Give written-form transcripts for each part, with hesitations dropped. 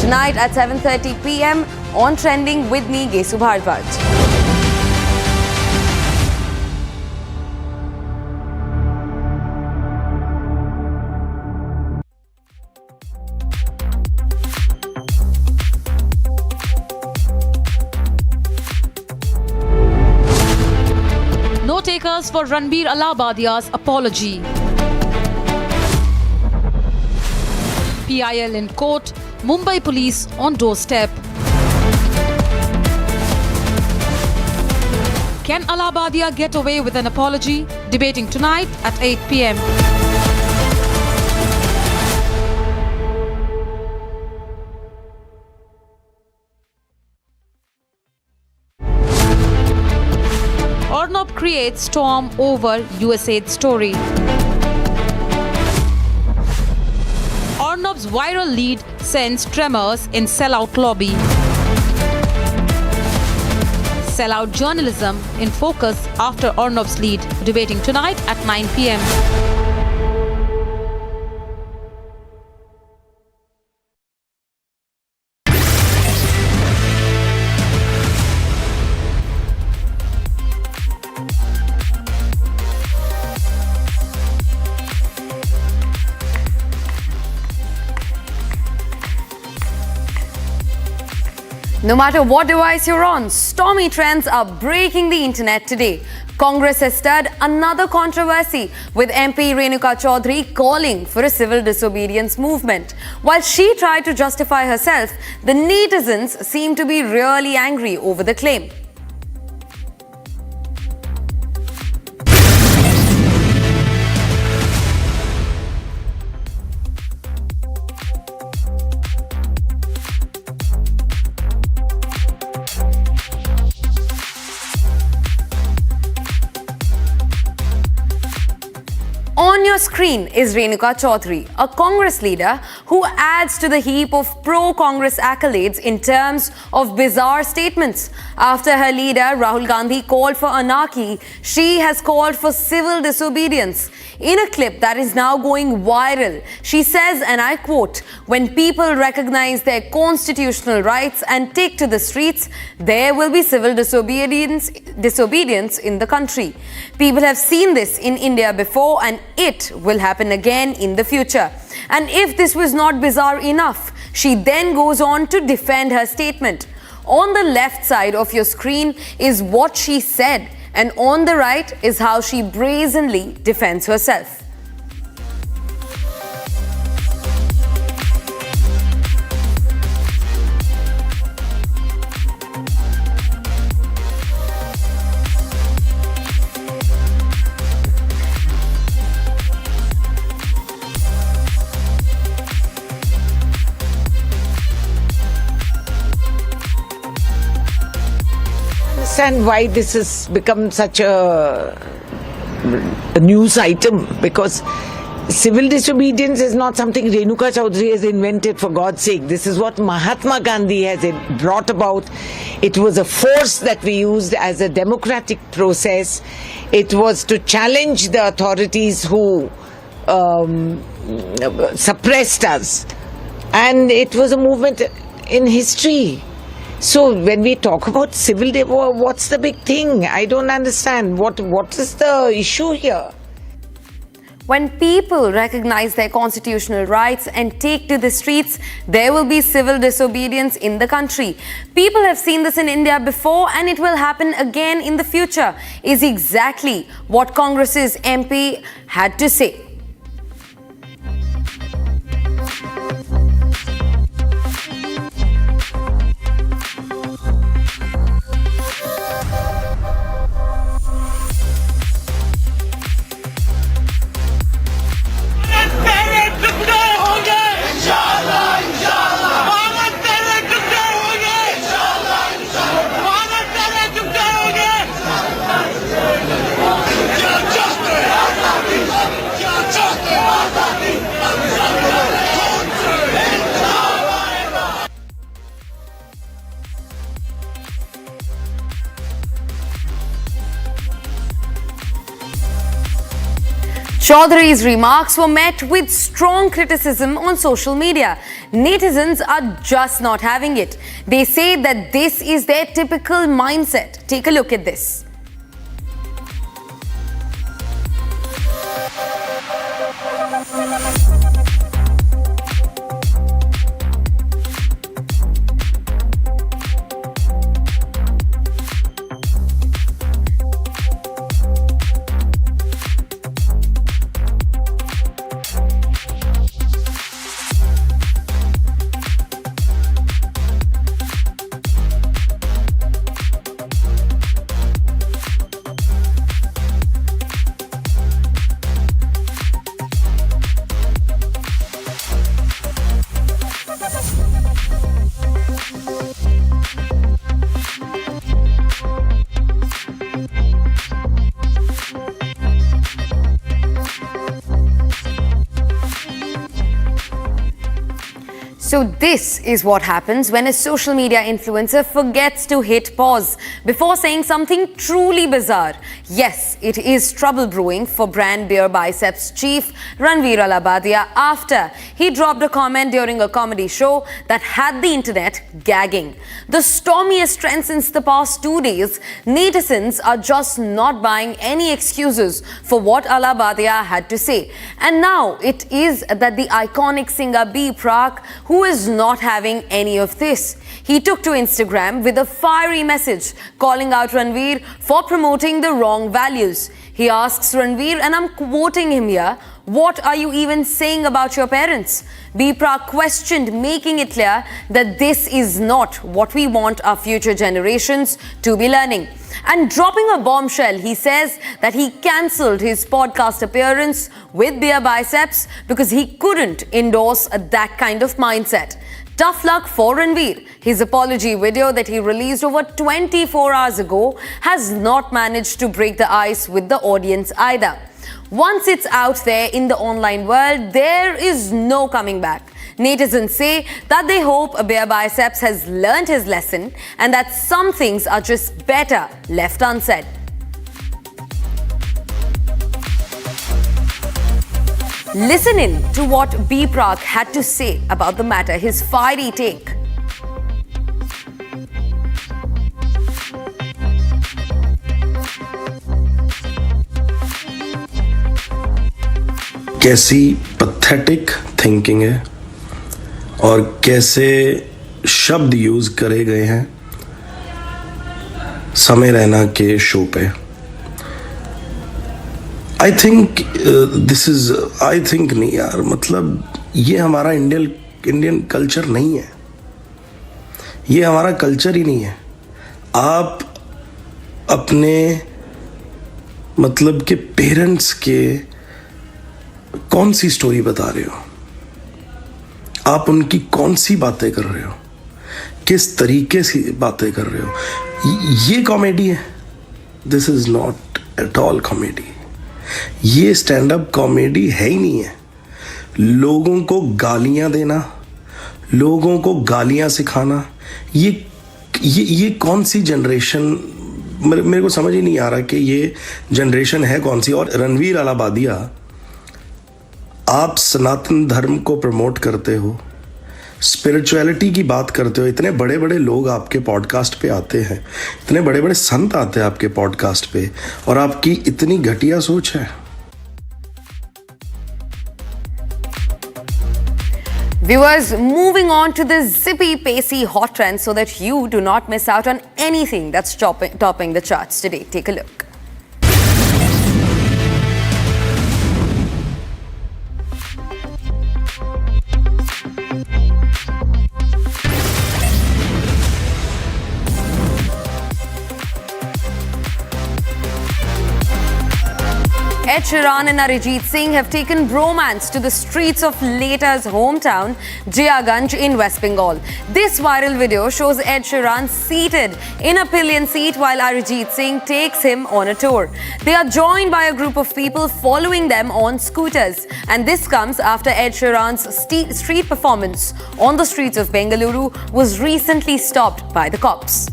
tonight at 7:30 p.m. on Trending with me, Gesu Bhardwaj. No takers for Ranbir Allahbadia's apology. PIL in court, Mumbai police on doorstep. Can Allahbadia get away with an apology? Debating tonight at 8 p.m. Arnab creates storm over USAID story. Arnab's viral lead sends tremors in sellout lobby. Sellout journalism in focus after Arnab's lead. Debating tonight at 9 p.m. No matter what device you're on, stormy trends are breaking the internet today. Congress has stirred another controversy with MP Renuka Chaudhary calling for a civil disobedience movement. While she tried to justify herself, the netizens seem to be really angry over the claim. On your screen is Renuka Chaudhary, a Congress leader who adds to the heap of pro-Congress accolades in terms of bizarre statements. After her leader Rahul Gandhi called for anarchy, she has called for civil disobedience. In a clip that is now going viral, she says, and I quote, "When people recognize their constitutional rights and take to the streets, there will be civil disobedience in the country. People have seen this in India before and it will happen again in the future." And if this was not bizarre enough, she then goes on to defend her statement. On the left side of your screen is what she said, and on the right is how she brazenly defends herself. Understand why this has become such a news item, because civil disobedience is not something Renuka Chaudhary has invented, for God's sake. This is what Mahatma Gandhi has brought about. It was a force that we used as a democratic process. It was to challenge the authorities who suppressed us, and it was a movement in history. So when we talk about civil war, what's the big thing? I don't understand. What is the issue here? When people recognize their constitutional rights and take to the streets, there will be civil disobedience in the country. People have seen this in India before and it will happen again in the future, is exactly what Congress's MP had to say. Chaudhary's remarks were met with strong criticism on social media. netizens are just not having it. They say that this is their typical mindset. Take a look at this. So this is what happens when a social media influencer forgets to hit pause before saying something truly bizarre. Yes, it is trouble brewing for brand Beerbiceps chief Ranveer Alabadia after he dropped a comment during a comedy show that had the internet gagging. The stormiest trend since the past 2 days, netizens are just not buying any excuses for what Alabadia had to say. And now it is that the iconic singer Praak, who is not having any of this. He took to Instagram with a fiery message calling out Ranveer for promoting the wrong values. He asks Ranveer, and I'm quoting him here, "What are you even saying about your parents?" Praak questioned, making it clear that this is not what we want our future generations to be learning. And dropping a bombshell, he says that he cancelled his podcast appearance with Beerbiceps because he couldn't endorse that kind of mindset. Tough luck for Ranveer. His apology video that he released over 24 hours ago has not managed to break the ice with the audience either. Once it's out there in the online world, there is no coming back. Netizens say that they hope Beerbiceps has learned his lesson and that some things are just better left unsaid. Listen in to what Praak had to say about the matter, his fiery take. कैसी pathetic thinking है और कैसे शब्द use करे गए हैं समय रैना के शो पे। आई थिंक नहीं यार, मतलब ये हमारा इंडियन कल्चर नहीं है, ये हमारा कल्चर ही नहीं है। आप अपने मतलब के पेरेंट्स के कौन सी स्टोरी बता रहे हो, आप उनकी कौन सी बातें कर रहे हो, किस तरीके से बातें कर रहे हो, ये कॉमेडी है? This is not at all comedy. ये स्टैंड अप कॉमेडी है ही नहीं है। लोगों को गालियां देना, लोगों को गालियां सिखाना, ये कौन सी जनरेशन, मेरे को समझ ही नहीं आ रहा कि ये जनरेशन है कौन सी। और रणवीर अलाबादिया, आप सनातन धर्म को प्रमोट करते हो, स्पिरिचुअलिटी की बात करते हो, इतने बड़े बड़े लोग आपके पॉडकास्ट पे आते हैं, इतने बड़े बड़े संत आते हैं आपके पॉडकास्ट पे, और आपकी इतनी घटिया सोच है। Viewers, moving on to the zippy, pacey hot trends so that you do not miss out on anything that's topping the charts today. Take a look. Ed Sheeran and Arijit Singh have taken bromance to the streets of Leta's hometown, Jiaganj in West Bengal. This viral video shows Ed Sheeran seated in a pillion seat while Arijit Singh takes him on a tour. They are joined by a group of people following them on scooters. And this comes after Ed Sheeran's street performance on the streets of Bengaluru was recently stopped by the cops.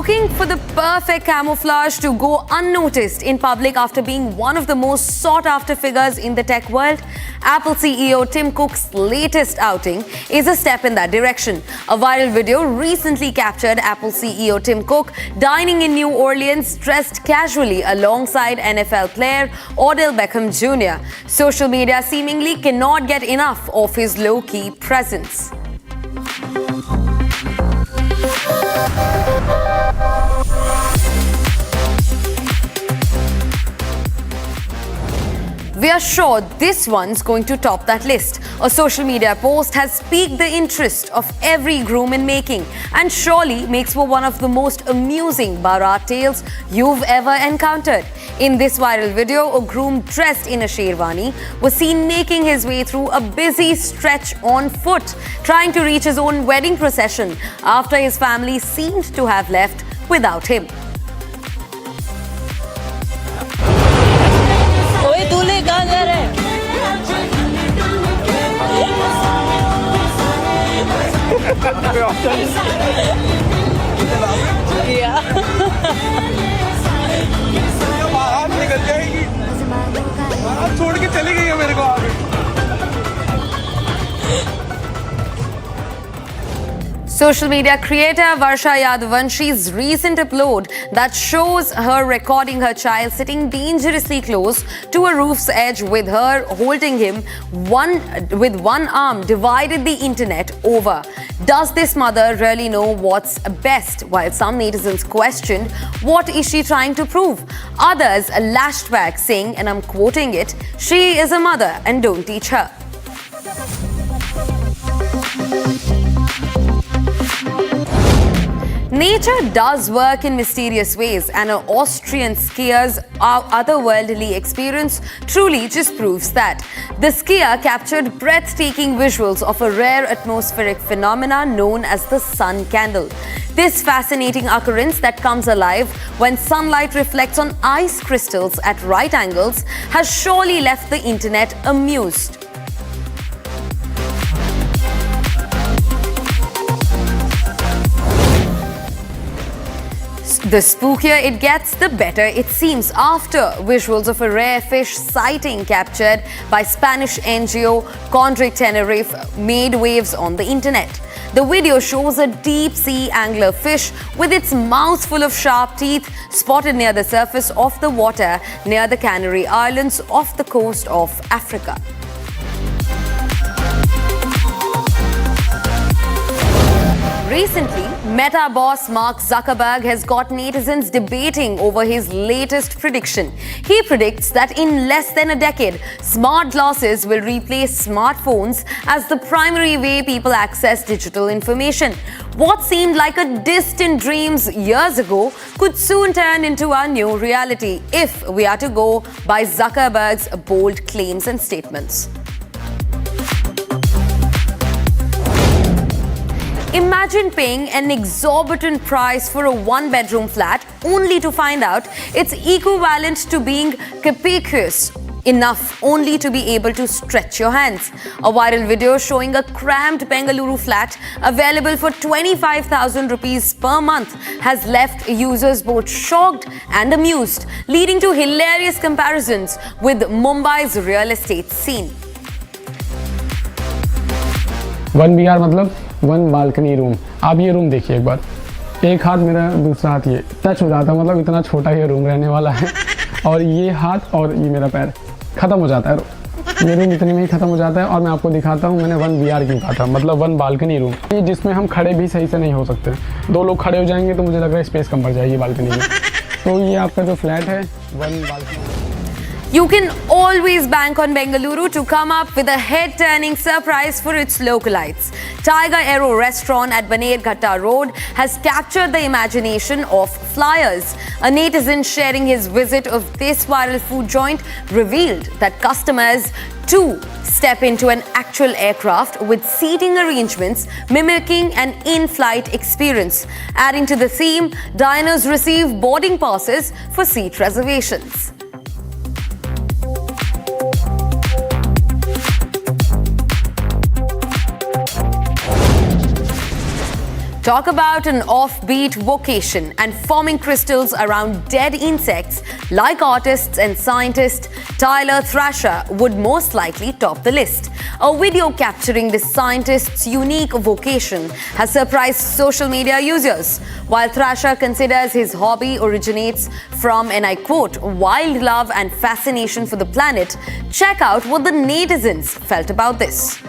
Looking for the perfect camouflage to go unnoticed in public after being one of the most sought-after figures in the tech world? Apple CEO Tim Cook's latest outing is a step in that direction. A viral video recently captured Apple CEO Tim Cook dining in New Orleans dressed casually alongside NFL player Odell Beckham Jr. Social media seemingly cannot get enough of his low-key presence. We are sure this one's going to top that list. A social media post has piqued the interest of every groom in making and surely makes for one of the most amusing Bharat tales you've ever encountered. In this viral video, a groom dressed in a sherwani was seen making his way through a busy stretch on foot, trying to reach his own wedding procession after his family seemed to have left without him. दूल्हे कहाँ जा रहे हैं? निकल जाएगी, छोड़ के चली गई है मेरे को आगे। Social media creator Varsha Yadavanshi's recent upload that shows her recording her child sitting dangerously close to a roof's edge with her holding him with one arm divided the internet over. Does this mother really know what's best? While some netizens questioned, what is she trying to prove? Others lashed back saying, and I'm quoting it, "She is a mother and don't teach her." Nature does work in mysterious ways, and an Austrian skier's otherworldly experience truly just proves that. The skier captured breathtaking visuals of a rare atmospheric phenomena known as the sun candle. This fascinating occurrence that comes alive when sunlight reflects on ice crystals at right angles has surely left the internet amused. The spookier it gets, the better it seems. After visuals of a rare fish sighting captured by Spanish NGO Condric Tenerife made waves on the internet. The video shows a deep-sea angler fish with its mouth full of sharp teeth spotted near the surface of the water near the Canary Islands off the coast of Africa. Recently, Meta boss Mark Zuckerberg has got netizens debating over his latest prediction. He predicts that in less than a decade, smart glasses will replace smartphones as the primary way people access digital information. What seemed like a distant dream years ago could soon turn into a new reality if we are to go by Zuckerberg's bold claims and statements. Imagine paying an exorbitant price for a one-bedroom flat only to find out it's equivalent to being capacious enough only to be able to stretch your hands. A viral video showing a cramped Bengaluru flat available for 25,000 rupees per month has left users both shocked and amused, leading to hilarious comparisons with Mumbai's real estate scene. 1 BR मतलब 1 balcony room. आप ये room देखिए एक बार, एक हाथ मेरा, दूसरा हाथ ये टच हो जाता है, मतलब इतना छोटा ये रूम रहने वाला है। और ये हाथ और ये मेरा पैर ख़त्म हो जाता है, ये रूम इतने में ही ख़त्म हो जाता है। और मैं आपको दिखाता हूँ मैंने 1 BR क्यों कहा था, मतलब 1 बालकनी रूम, ये जिसमें हम खड़े भी सही से नहीं हो सकते। 2 लोग खड़े हो जाएंगे तो मुझे लग रहा है स्पेस कम पड़ जाएगी बालकनी में। तो ये आपका जो फ्लैट है 1 balcony. You can always bank on Bengaluru to come up with a head-turning surprise for its localites. Tiger Aero restaurant at Banerghatta Road has captured the imagination of flyers. A netizen sharing his visit of this viral food joint revealed that customers too step into an actual aircraft with seating arrangements mimicking an in-flight experience. Adding to the theme, diners receive boarding passes for seat reservations. Talk about an offbeat vocation and forming crystals around dead insects. Like artists and scientists, Tyler Thrasher would most likely top the list. A video capturing the scientist's unique vocation has surprised social media users. While Thrasher considers his hobby originates from, and I quote, wild love and fascination for the planet, check out what the netizens felt about this.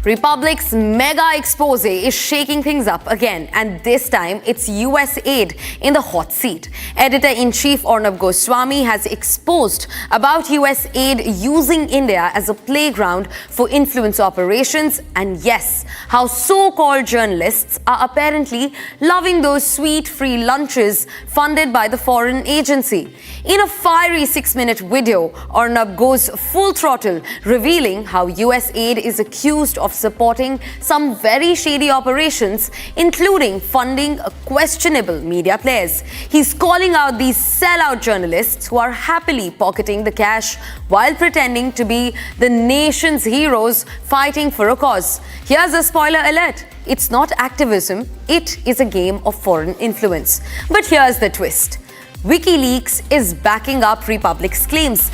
Republic's mega expose is shaking things up again, and this time it's USAID in the hot seat. Editor-in-Chief Arnab Goswami has exposed about USAID using India as a playground for influence operations, and yes, how so-called journalists are apparently loving those sweet free lunches funded by the foreign agency. In a fiery 6-minute video, Arnab goes full throttle, revealing how USAID is accused of supporting some very shady operations, including funding questionable media players. He's calling out these sellout journalists who are happily pocketing the cash while pretending to be the nation's heroes fighting for a cause. Here's a spoiler alert. It's not activism, it is a game of foreign influence. But here's the twist. WikiLeaks is backing up Republic's claims,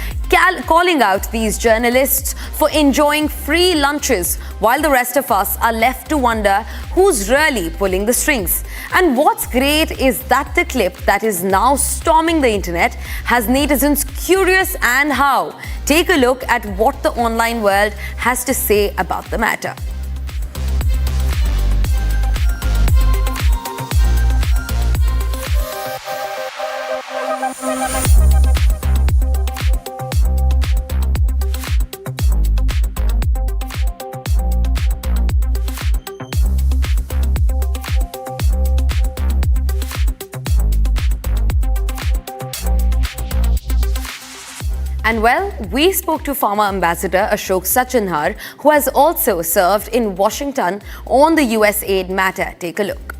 calling out these journalists for enjoying free lunches, while the rest of us are left to wonder who's really pulling the strings. And what's great is that the clip that is now storming the internet has netizens curious and how. Take a look at what the online world has to say about the matter. And well, we spoke to former Ambassador Ashok Sachinhar, who has also served in Washington on the USAID matter. Take a look.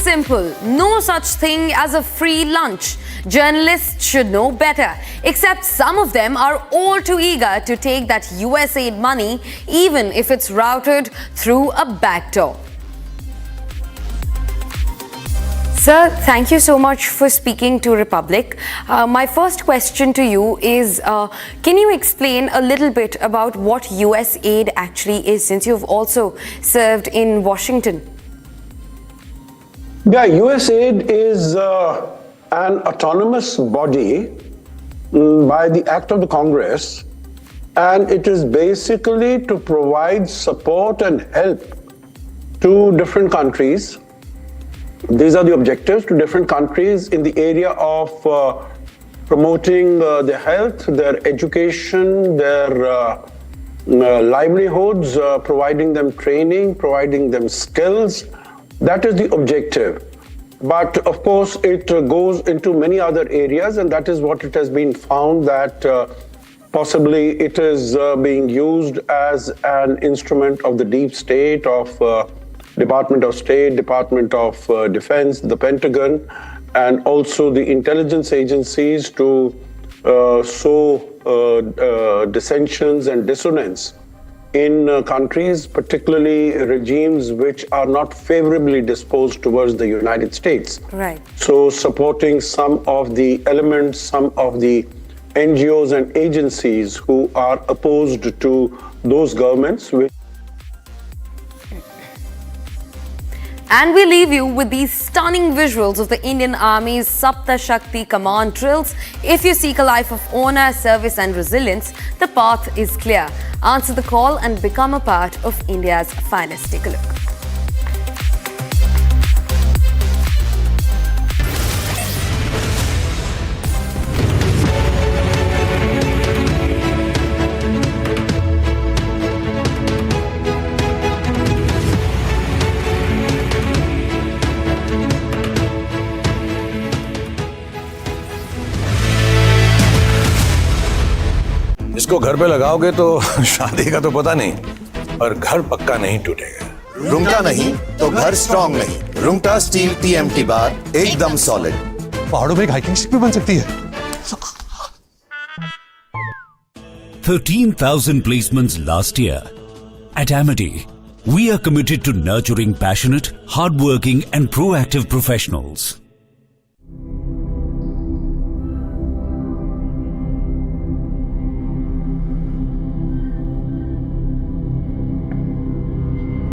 Simple. No such thing as a free lunch. Journalists should know better. Except some of them are all too eager to take that USAID money, even if it's routed through a back door. Sir, thank you so much for speaking to Republic. My first question to you is, can you explain a little bit about what USAID actually is, since you've also served in Washington? Yeah, USAID is an autonomous body by the act of the Congress, and it is basically to provide support and help to different countries. These are the objectives to different countries in the area of promoting their health, their education, their livelihoods, providing them training, providing them skills. That is the objective. But of course, it goes into many other areas, and that is what it has been found that possibly it is being used as an instrument of the deep state, of Department of State, Department of Defense, the Pentagon, and also the intelligence agencies to sow dissensions and dissonance in countries, particularly regimes which are not favorably disposed towards the United States. Right. So supporting some of the elements, some of the NGOs and agencies who are opposed to those governments. And we leave you with these stunning visuals of the Indian Army's Sapta Shakti command drills. If you seek a life of honor, service and resilience, the path is clear. Answer the call and become a part of India's finest. Take a look. इसको घर पे लगाओगे तो शादी का तो पता नहीं, पर घर पक्का नहीं टूटेगा। रुंगटा नहीं तो घर स्ट्रॉन्ग नहीं। रुंगटा स्टील TMT बार एकदम सॉलिड। पहाड़ों में एक हाइकिंग स्टिक भी बन सकती है। 13,000 placements last year. At Amity, we are committed to nurturing passionate, hardworking and proactive professionals.